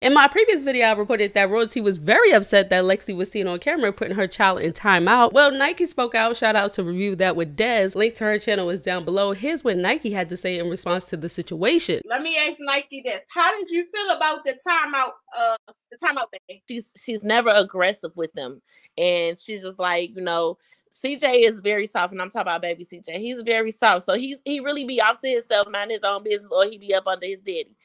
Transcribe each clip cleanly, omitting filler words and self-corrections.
In my previous video, I reported that Royalty was very upset that Lexi was seen on camera putting her child in timeout. Well, Nikee spoke out. Shout out to Review That with Des. Link to her channel is down below. Here's what Nikee had to say in response to the situation. Let me ask Nikee this. How did you feel about the timeout thing? She's never aggressive with them. And she's just like, you know, CJ is very soft, and I'm talking about baby CJ. He's very soft. So he really be off to himself, mind his own business, or he be up under his daddy.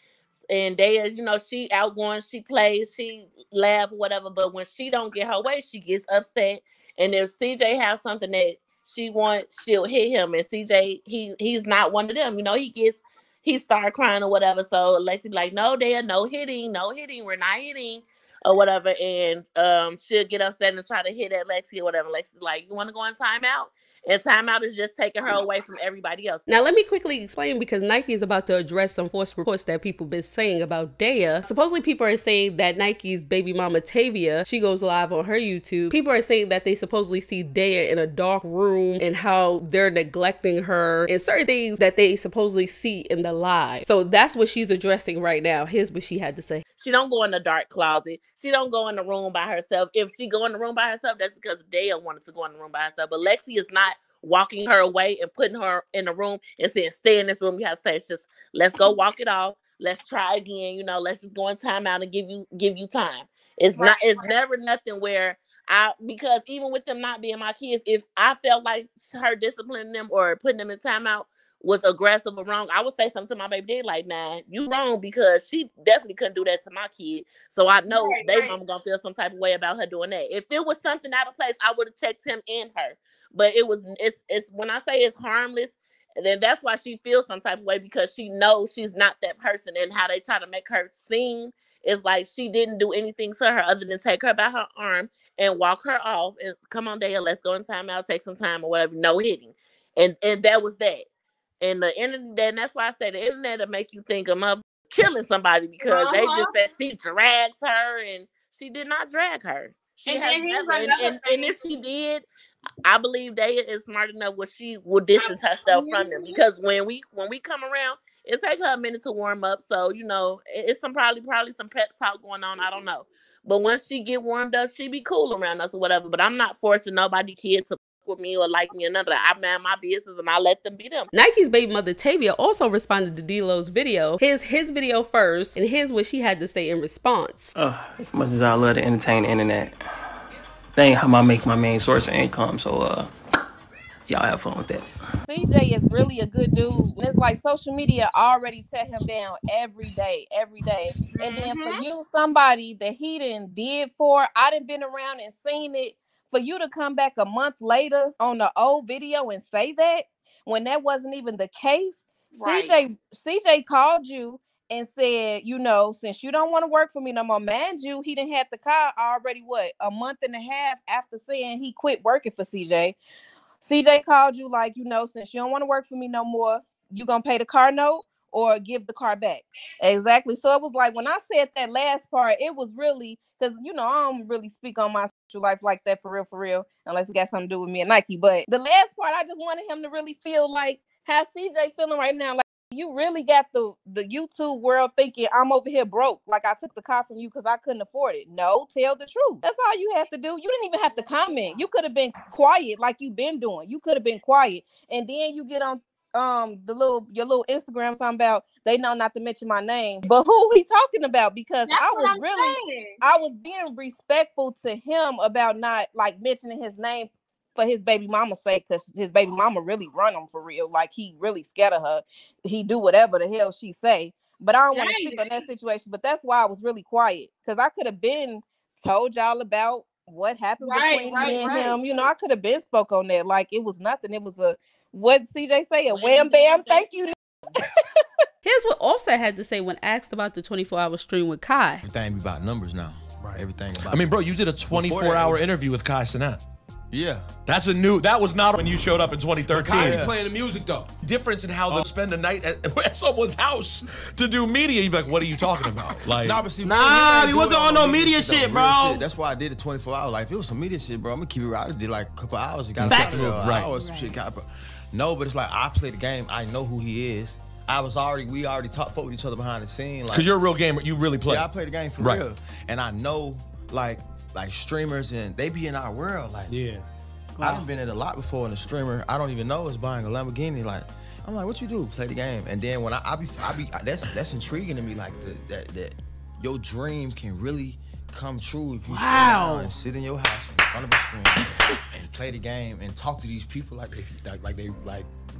And they, you know, she outgoing, she plays, she laugh, whatever. But when she don't get her way, she gets upset. And if CJ has something that she wants, she'll hit him. And CJ, he's not one of them. You know, he start crying or whatever. So Lexi be like, no, Dad, no hitting, we're not hitting or whatever. And she'll get upset and try to hit at Lexi or whatever. Lexi's like, you want to go on timeout? And timeout is just taking her away from everybody else. Now, let me quickly explain, because Nikee is about to address some false reports that people been saying about Daya. Supposedly, people are saying that Nike's baby mama, Tavia, she goes live on her YouTube. People are saying that they supposedly see Daya in a dark room and how they're neglecting her and certain things that they supposedly see in the live. So that's what she's addressing right now. Here's what she had to say. She don't go in the dark closet. She don't go in the room by herself. If she go in the room by herself, that's because Daya wanted to go in the room by herself. But Lexi is not walking her away and putting her in a room and saying, stay in this room. You have to say, it's just, let's go walk it off. Let's try again. You know, let's just go in timeout and give you time. It's right. It's never nothing where because even with them not being my kids, if I felt like her disciplining them or putting them in timeout was aggressive or wrong, I would say something to my baby dad like, nah, you wrong, because she definitely couldn't do that to my kid. So I know they mama gonna feel some type of way about her doing that. If it was something out of place, I would have checked him and her. But it's when I say it's harmless, and then that's why she feels some type of way, because she knows she's not that person, and how they try to make her seem is like she didn't do anything to her other than take her by her arm and walk her off and come on, Dale, let's go in timeout, take some time or whatever, no hitting. And that was that. And the internet, and that's why I say the internet will make you think of killing somebody, because they just said she dragged her, and she did not drag her. She has never, and if she did, I believe Daya is smart enough where she will distance herself from them, because when we come around, it takes her a minute to warm up. So, you know, it's probably some pep talk going on. I don't know. But once she get warmed up, she be cool around us or whatever. But I'm not forcing nobody kid to with me or like me or none of that. I mind my business and I let them be them. Nike's baby mother Tavia also responded to Dilo's video. Here's his video first, and here's what she had to say in response. As much as I love to entertain the internet, that ain't how I make my main source of income. So y'all have fun with that. CJ is really a good dude. It's like social media already tear him down every day. And then for you, somebody that he did for, I done been around and seen it. For you to come back a month later on the old video and say that, when that wasn't even the case, right. CJ called you and said, you know, since you don't want to work for me no more, mind you, he didn't have the car already, a month and a half after saying he quit working for CJ. CJ called you like, you know, since you don't want to work for me no more, you gonna pay the car note or give the car back. Exactly. So it was like, when I said that last part, it was really, because, you know, I don't really speak on my social life like that for real, unless it got something to do with me and Nikee. But the last part, I just wanted him to really feel like how CJ feeling right now. Like, you really got the YouTube world thinking I'm over here broke. Like, I took the car from you because I couldn't afford it. No, tell the truth. That's all you have to do. You didn't even have to comment. You could have been quiet like you've been doing. You could have been quiet. And then you get on your little Instagram talking about they know not to mention my name, but who he talking about? Because I was being respectful to him about not like mentioning his name for his baby mama's sake, because his baby mama really run him for real. Like, he really scared of her. He do whatever the hell she say. But I don't want to speak on that situation. But that's why I was really quiet, because I could have been told y'all about what happened between me and him. You know, I could have been spoke on that like it was nothing. It was what CJ say? A wham bam, thank you. Here's what Offset had to say when asked about the 24-hour stream with Kai. Everything be about numbers now. Right. Everything about, I mean, bro, you did a 24-hour interview with KaiCenat. Yeah. That was not when you showed up in 2013. Kai be playing the music though. Difference in how they spend a night at someone's house to do media. You'd be like, what are you talking about? Like, but see, he wasn't on no media shit, bro. Shit. That's why I did it 24 hours. Like, if it was some media shit, bro, I'm gonna keep it right. I did like a couple hours. You got facts. Hours, some shit. No, but it's like, I play the game. I know who he is. we already fought with each other behind the scene. Like, Cause you're a real gamer, you really play. Yeah, I play the game for real. And I know like streamers and they be in our world. Like, yeah. I done been in a lot before, and a streamer I don't even know is buying a Lamborghini. Like, I'm like, what you do? Play the game. And then when I be that's intriguing to me. Like that your dream can really come true if you sit down and sit in your house in front of a screen and play the game and talk to these people like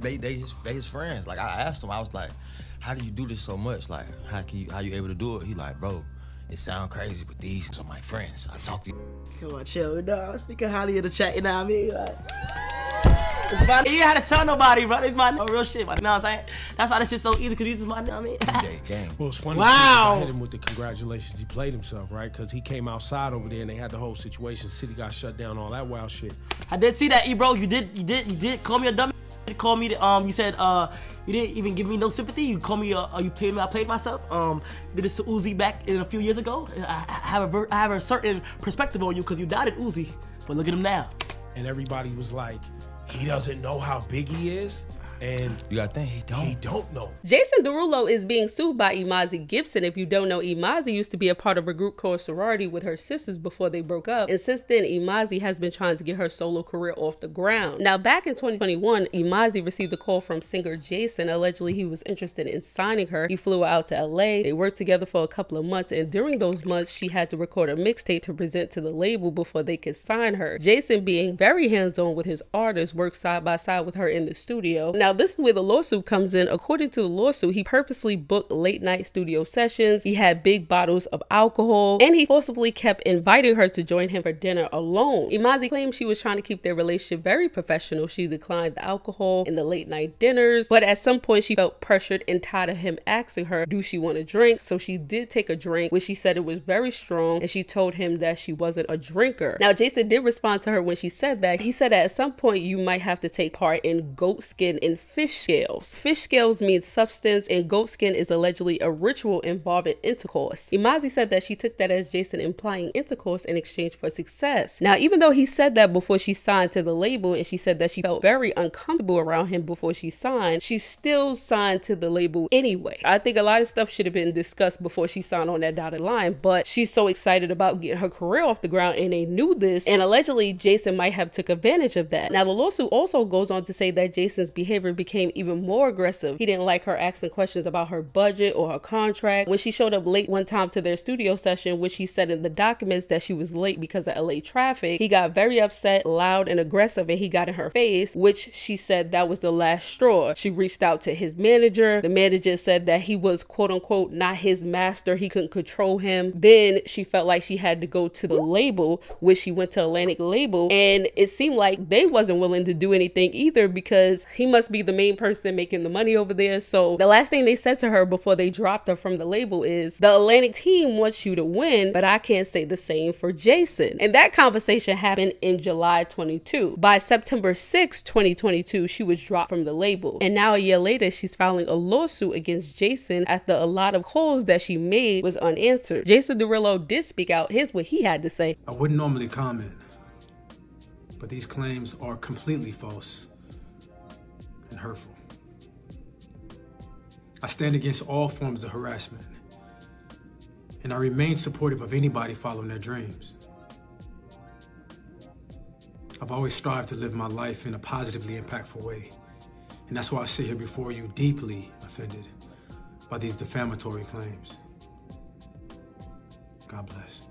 they his friends. Like, I asked him, I was like, how do you do this so much? Like, how you able to do it? He like, bro, it sound crazy, but these are my friends. I talk to you. Come on, chill. No, I'm speaking highly of the chat, you know what I mean? Like, you ain't had to tell nobody, bro. It's my real shit, man. You know what I'm saying? That's why this shit's so easy, because this is my, you know what I mean? Game. Well, it's funny. I hit him with the congratulations. He played himself, right? Because he came outside over there and they had the whole situation. City got shut down, all that wild shit. I did see that, bro. You did call me a dummy. You called me, you said, you didn't even give me no sympathy. You called me, you paid me, I played myself. Did this to Uzi back in a few years ago. I have a certain perspective on you because you doubted Uzi, but look at him now. And everybody was like, he doesn't know how big he is. And you gotta think, he don't know. Jason Derulo is being sued by Emaza Gibson. If you don't know, Emaza used to be a part of a group called Sorority with her sisters before they broke up. And since then, Emaza has been trying to get her solo career off the ground. Now, back in 2021, Emaza received a call from singer Jason. Allegedly, he was interested in signing her. He flew out to LA. They worked together for a couple of months. And during those months, she had to record a mixtape to present to the label before they could sign her. Jason, being very hands-on with his artists, worked side by side with her in the studio. Now, this is where the lawsuit comes in. According to the lawsuit, he purposely booked late night studio sessions. He had big bottles of alcohol, and he forcibly kept inviting her to join him for dinner alone. Emaza claimed she was trying to keep their relationship very professional. She declined the alcohol and the late night dinners, but at some point she felt pressured and tired of him asking her, do she want a drink? So she did take a drink, which she said it was very strong, and she told him that she wasn't a drinker. Now, Jason did respond to her when she said that. He said that at some point you might have to take part in goat skin and fish scales. Fish scales mean substance, and goat skin is allegedly a ritual involving intercourse. Emaza said that she took that as Jason implying intercourse in exchange for success. Now, even though he said that before she signed to the label, and she said that she felt very uncomfortable around him before she signed, she still signed to the label anyway. I think a lot of stuff should have been discussed before she signed on that dotted line, but she's so excited about getting her career off the ground, and they knew this, and allegedly Jason might have took advantage of that. Now, the lawsuit also goes on to say that Jason's behavior became even more aggressive. He didn't like her asking questions about her budget or her contract. When she showed up late one time to their studio session, which he said in the documents that she was late because of LA traffic, he got very upset, loud, and aggressive, and he got in her face, which she said that was the last straw. She reached out to his manager. The manager said that he was quote unquote not his master. He couldn't control him. Then she felt like she had to go to the label, which she went to Atlantic Label, and it seemed like they wasn't willing to do anything either because he must be the main person making the money over there. So the last thing they said to her before they dropped her from the label is, the Atlantic team wants you to win, but I can't say the same for Jason. And that conversation happened in July 22. By September 6, 2022, she was dropped from the label. And now a year later, she's filing a lawsuit against Jason after a lot of calls that she made was unanswered. Jason Derulo did speak out. Here's what he had to say. I wouldn't normally comment, but these claims are completely false and hurtful. I stand against all forms of harassment, and I remain supportive of anybody following their dreams. I've always strived to live my life in a positively impactful way, and that's why I sit here before you deeply offended by these defamatory claims. God bless.